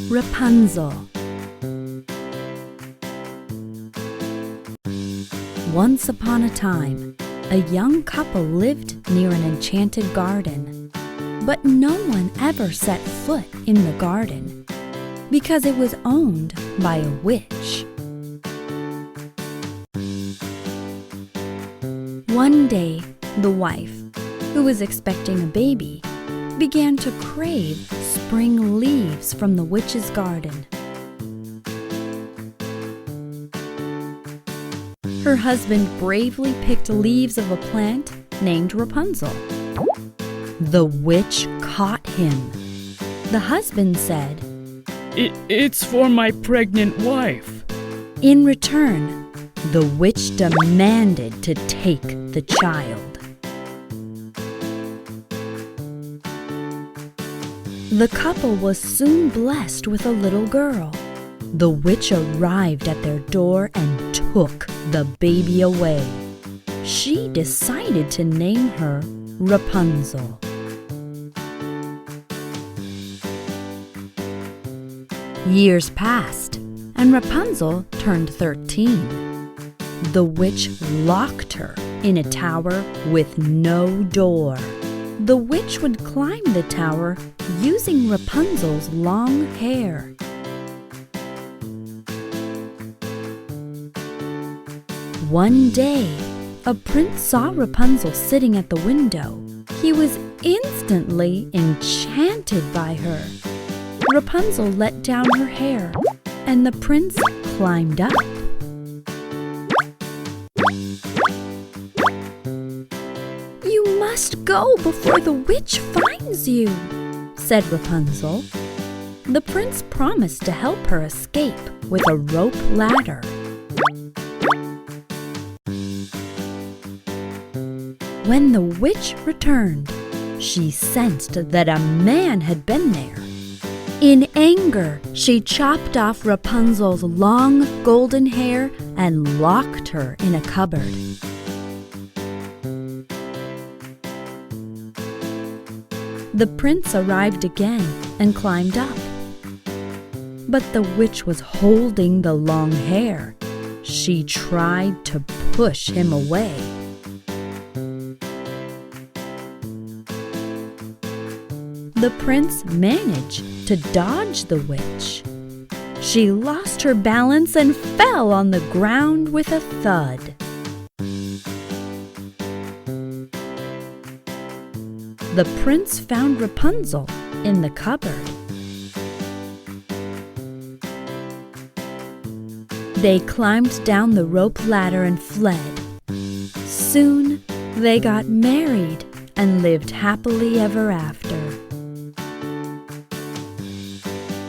Rapunzel. Once upon a time, a young couple lived near an enchanted garden. But no one ever set foot in the garden because it was owned by a witch. One day, the wife, who was expecting a baby, began to crave spring leaves from the witch's garden. Her husband bravely picked leaves of a plant named Rapunzel. The witch caught him. The husband said, It's for my pregnant wife. In return, the witch demanded to take the child. The couple was soon blessed with a little girl. The witch arrived at their door and took the baby away. She decided to name her Rapunzel. Years passed, and Rapunzel turned 13. The witch locked her in a tower with no door. The witch would climb the tower using Rapunzel's long hair. One day, a prince saw Rapunzel sitting at the window. He was instantly enchanted by her. Rapunzel let down her hair, and the prince climbed up. "You must go before the witch finds you," said Rapunzel. The prince promised to help her escape with a rope ladder. When the witch returned, she sensed that a man had been there. In anger, she chopped off Rapunzel's long golden hair and locked her in a cupboard. The prince arrived again and climbed up. But the witch was holding the long hair. She tried to push him away. The prince managed to dodge the witch. She lost her balance and fell on the ground with a thud. The prince found Rapunzel in the cupboard. They climbed down the rope ladder and fled. Soon they got married and lived happily ever after.